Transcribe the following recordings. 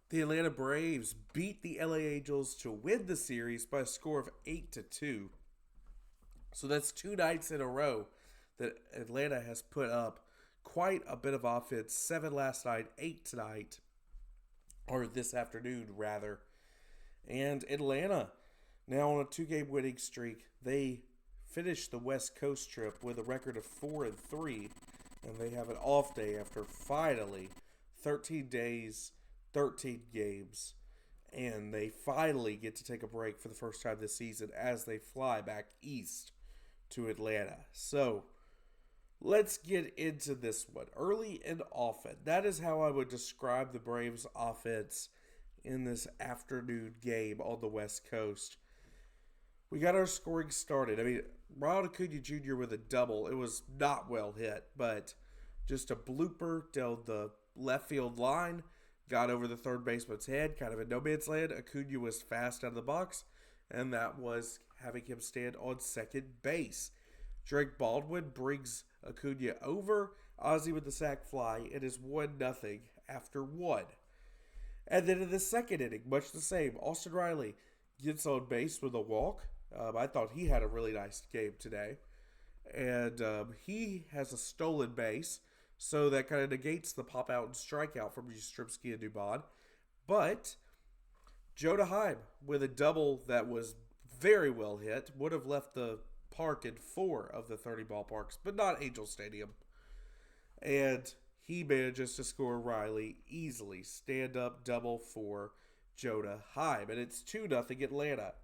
The Atlanta Braves beat the LA Angels to win the series by a score of 8-2. So that's two nights in a row that Atlanta has put up quite a bit of offense. 7 last night, 8 tonight, or this afternoon rather. And Atlanta now on a two-game winning streak. They finished the West Coast trip with a record of 4-3, and they have an off day after finally 13 days, 13 games, and they finally get to take a break for the first time this season as they fly back east to Atlanta. So let's get into this one. Early and often. That is how I would describe the Braves offense in this afternoon game on the West Coast. We got our scoring started. I mean, Ronald Acuna Jr. with a double. It was not well hit, but just a blooper down the left field line. Got over the third baseman's head, kind of in no man's land. Acuna was fast out of the box, and that was having him stand on second base. Drake Baldwin brings Acuna over. Ozzie with the sac fly. It is 1-0 after 1. And then in the second inning, much the same. Austin Riley gets on base with a walk. I thought he had a really nice game today. And he has a stolen base, so that kind of negates the pop out and strikeout from Yastrzemski and Dubon. But Joe Anaheim with a double that was very well hit would have left the park in 4 of the 30 ballparks, but not Angel Stadium. And he manages to score Riley easily. Stand up double for Joe Anaheim. And it's 2-0 Atlanta.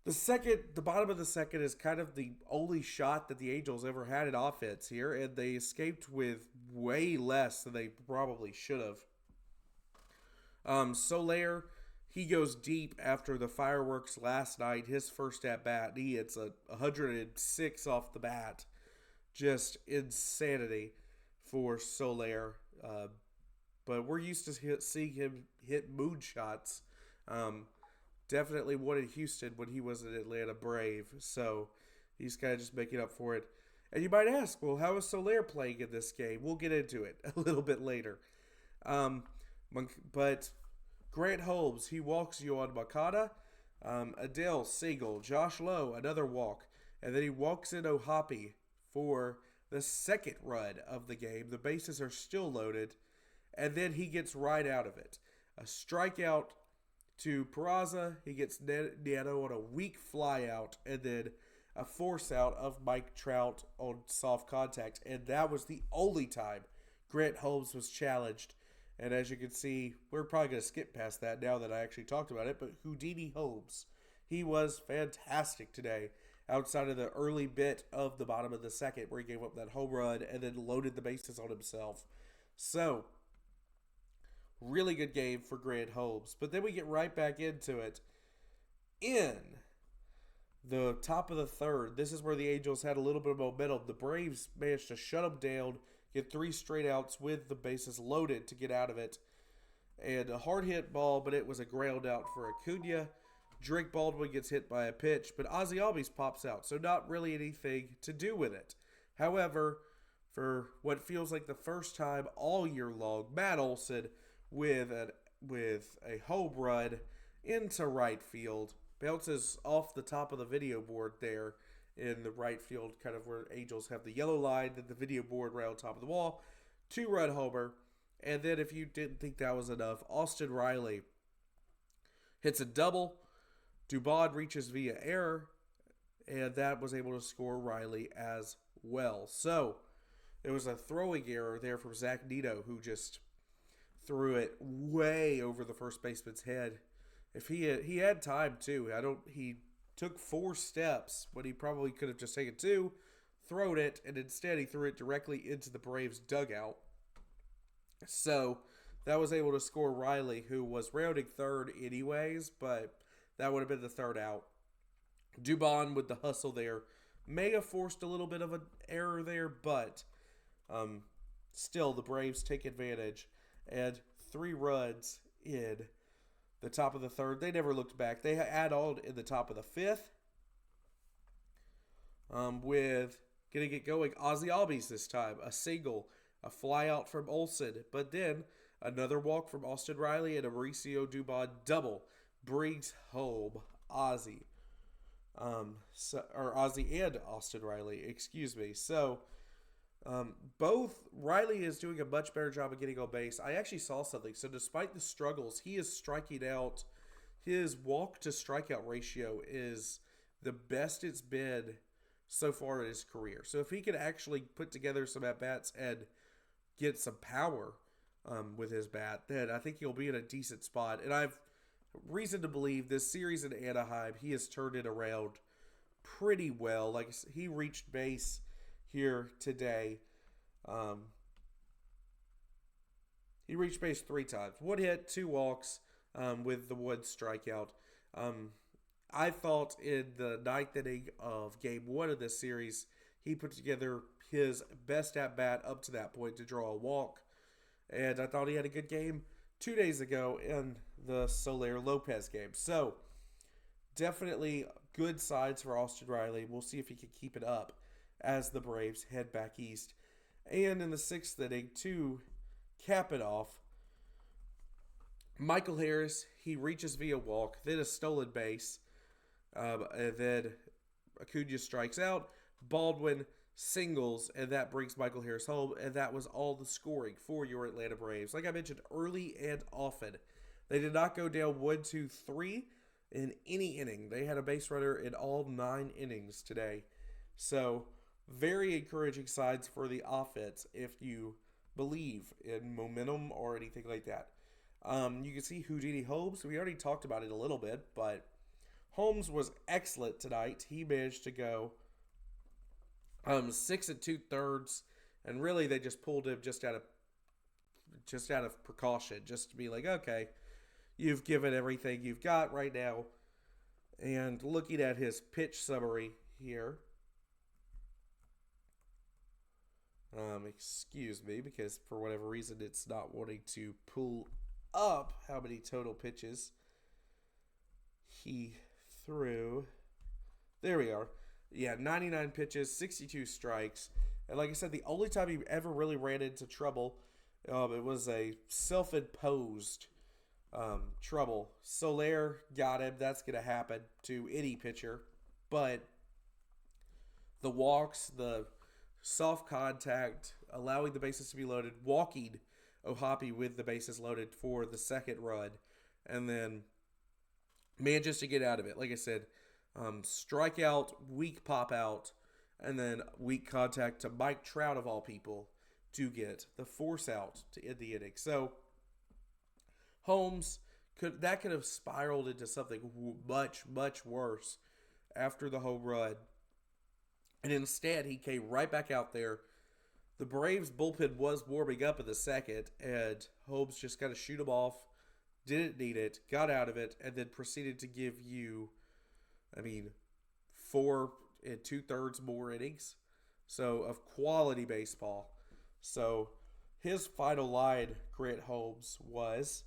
The bottom of the second is kind of the only shot that the Angels ever had in offense here, and they escaped with way less than they probably should have. Soler, he goes deep after the fireworks last night. His first at bat, he hits a 106 off the bat. Just insanity for Soler. But we're used to seeing him hit moonshots. Definitely wanted Houston when he was an Atlanta Brave, so he's kind of just making up for it. And you might ask, well, how is Soler playing in this game? We'll get into it a little bit later. But Grant Holmes, he walks you on Makata. Adele, single. Josh Lowe, another walk. And then he walks in Ohapi for the second run of the game. The bases are still loaded. And then he gets right out of it. A strikeout to Peraza. He gets Neto on a weak fly out, and then a force out of Mike Trout on soft contact. And that was the only time Grant Holmes was challenged. And as you can see, we're probably going to skip past that now that I actually talked about it, but Houdini Holmes, he was fantastic today outside of the early bit of the bottom of the second where he gave up that home run and then loaded the bases on himself. So, really good game for Grant Holmes. But then we get right back into it. In the top of the third, this is where the Angels had a little bit of momentum. The Braves managed to shut them down, get 3 straight outs with the bases loaded to get out of it. And a hard hit ball, but it was a ground out for Acuna. Drake Baldwin gets hit by a pitch, but Ozzie Albies pops out, so not really anything to do with it. However, for what feels like the first time all year long, Matt Olson with a home run into right field. Bounces off the top of the video board there in the right field, kind of where Angels have the yellow line and the video board right on top of the wall. 2-run homer. And then if you didn't think that was enough, Austin Riley hits a double. Dubon reaches via error, and that was able to score Riley as well. So it was a throwing error there from Zach Neto, who just threw it way over the first baseman's head. If he had time too. He took 4 steps when he probably could have just taken 2, thrown it, and instead he threw it directly into the Braves dugout. So that was able to score Riley, who was rounding third anyways, but that would have been the third out. Dubon with the hustle there may have forced a little bit of an error there, but still the Braves take advantage. And 3 runs in the top of the third. They never looked back. They add on in the top of the 5th with getting it going. Ozzie Albies this time. A single, a fly out from Olsen. But then Another walk from Austin Riley and a Mauricio Dubon double brings home Ozzy. Or Ozzy and Austin Riley, excuse me. So, both Riley is doing a much better job of getting on base. I actually saw something. So, despite the struggles, he is striking out. His walk to strikeout ratio is the best it's been so far in his career. So, if he can actually put together some at bats and get some power with his bat, then I think he'll be in a decent spot. And I've reason to believe this series in Anaheim, he has turned it around pretty well. Like, he reached base here today. He reached base 3 times. 1 hit, 2 walks with the 1 strikeout. I thought in the 9th inning of Game 1 of this series, he put together his best at-bat up to that point to draw a walk. And I thought he had a good game 2 days ago in the Soler Lopez game. So, definitely good signs for Austin Riley. We'll see if he can keep it up as the Braves head back east. And in the 6th inning, to cap it off, Michael Harris, he reaches via walk, then a stolen base, and then Acuna strikes out. Baldwin singles, and that brings Michael Harris home, and that was all the scoring for your Atlanta Braves. Like I mentioned, early and often. They did not go down 1, 2, 3 in any inning. They had a base runner in all 9 innings today. So, very encouraging signs for the offense if you believe in momentum or anything like that. You can see Houdini Holmes. We already talked about it a little bit, but Holmes was excellent tonight. He managed to go 6 2/3, and really they just pulled him just out of precaution, just to be like, okay, you've given everything you've got right now. And looking at his pitch summary here, excuse me, because for whatever reason it's not wanting to pull up how many total pitches he threw. There we are. Yeah, 99 pitches, 62 strikes. And like I said, the only time he ever really ran into trouble, it was a self-imposed trouble. Soler got him. That's going to happen to any pitcher. But the walks, the soft contact, allowing the bases to be loaded, walking Ohapi with the bases loaded for the 2nd run, and then manages to get out of it. Like I said, strikeout, weak pop out, and then weak contact to Mike Trout of all people to get the force out to end the inning. So Holmes could have spiraled into something much, much worse after the home run. And instead, he came right back out there. The Braves bullpen was warming up in the 2nd, and Holmes just kind of shoot him off, didn't need it, got out of it, and then proceeded to give you, 4 2/3 more innings. So, of quality baseball. So, his final line, Grant Holmes, was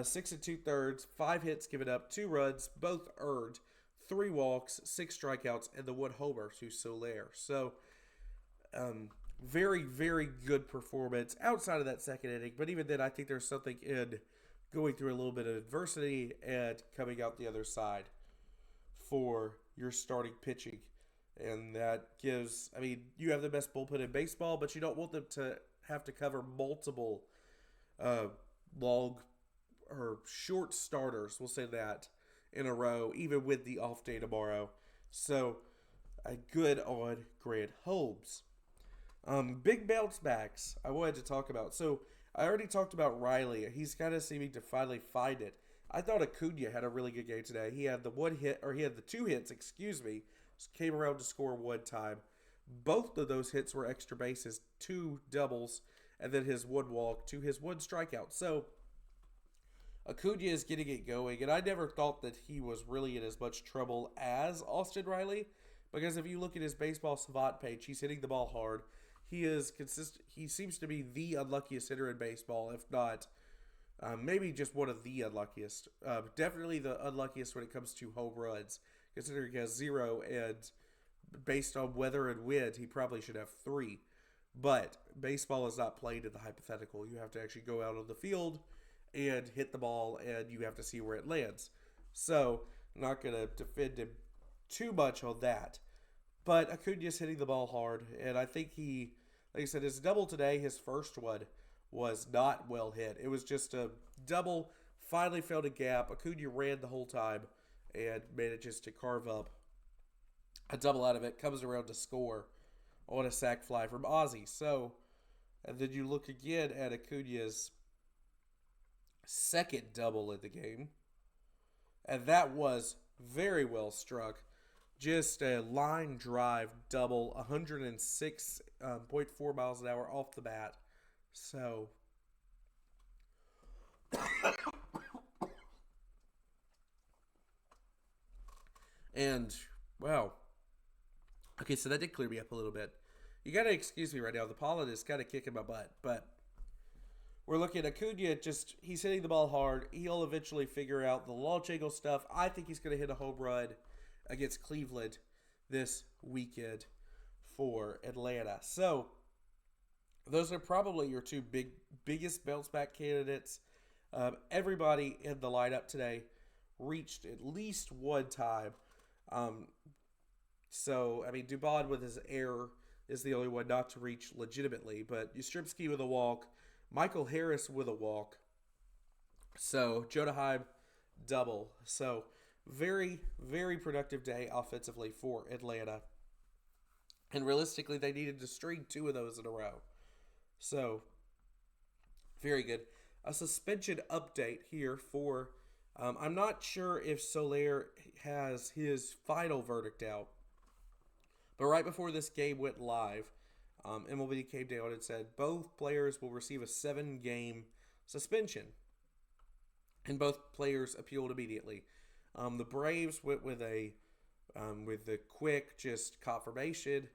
6 2/3, 5 hits given up, 2 runs, both earned, 3 walks, 6 strikeouts, and the 1 homer to Soler. So, very, very good performance outside of that 2nd inning. But even then, I think there's something in going through a little bit of adversity and coming out the other side for your starting pitching. And that gives, you have the best bullpen in baseball, but you don't want them to have to cover multiple long or short starters, we'll say that, in a row, even with the off day tomorrow. So, good on Grant Holmes. Big bounce backs I wanted to talk about. So, I already talked about Riley. He's kind of seeming to finally find it. I thought Acuna had a really good game today. He had the 2 hits, came around to score 1 time. Both of those hits were extra bases, 2 doubles, and then his 1 walk to his 1 strikeout. So, Acuna is getting it going, and I never thought that he was really in as much trouble as Austin Riley, because if you look at his baseball savant page, he's hitting the ball hard. He is consistent. He seems to be the unluckiest hitter in baseball, if not maybe just one of the unluckiest. Definitely the unluckiest when it comes to home runs, considering he has 0, and based on weather and wind, he probably should have 3. But baseball is not played in the hypothetical. You have to actually go out on the field and hit the ball, and you have to see where it lands. So, I'm not going to defend him too much on that. But Acuna's hitting the ball hard, and I think he, like I said, his double today, his first one, was not well hit. It was just a double, finally found a gap. Acuna ran the whole time and manages to carve up a double out of it, comes around to score on a sac fly from Ozzy. So, and then you look again at Acuna's second double in the game, and that was very well struck. Just a line drive double, 106.4 miles an hour off the bat. So, and wow. Okay, so that did clear me up a little bit. You gotta excuse me right now. The pollen is kind of kicking my butt, but we're looking at Acuna. Just he's hitting the ball hard. He'll eventually figure out the launch angle stuff. I think he's gonna hit a home run against Cleveland this weekend for Atlanta. So those are probably your two biggest bounce back candidates. Everybody in the lineup today reached at least one time. So, I mean, Dubon with his error is the only one not to reach legitimately. But Yastrzemski with a walk, Michael Harris with a walk. So, Anaheim double. So, very, very productive day offensively for Atlanta. And realistically, they needed to string two of those in a row. So, very good. A suspension update here for, I'm not sure if Soler has his final verdict out. But right before this game went live, MLB came down and said both players will receive a 7-game suspension. And both players appealed immediately. The Braves went with the quick just confirmation,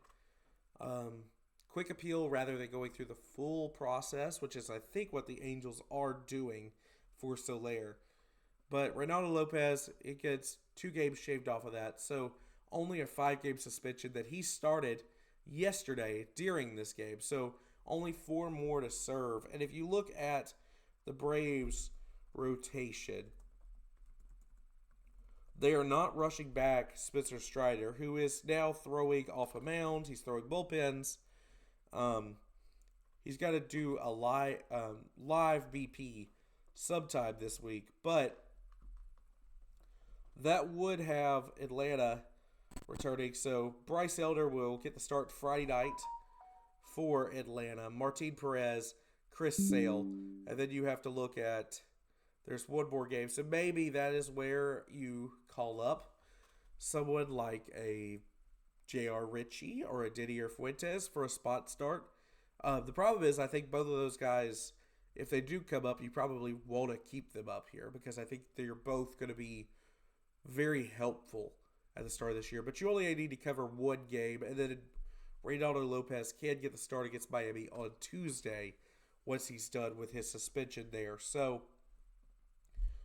quick appeal rather than going through the full process, which is I think what the Angels are doing for Soler. But Ronaldo Lopez, it gets 2 games shaved off of that, so only a 5-game suspension that he started yesterday during this game. So only 4 more to serve. And if you look at the Braves' rotation, they are not rushing back Spencer Strider, who is now throwing off a mound. He's throwing bullpens. He's got to do a live BP sometime this week. But that would have Atlanta returning. So Bryce Elder will get the start Friday night for Atlanta. Martin Perez, Chris Sale. And then you have to look at, there's one more game. So maybe that is where you call up someone like a J.R. Ritchie or a Didier Fuentes for a spot start. The problem is I think both of those guys, if they do come up, you probably want to keep them up here because I think they're both going to be very helpful at the start of this year. But you only need to cover one game, and then Reynaldo Lopez can get the start against Miami on Tuesday once he's done with his suspension there. So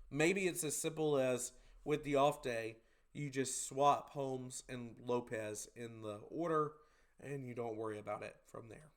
maybe it's as simple as with the off day, you just swap Holmes and Lopez in the order, and you don't worry about it from there.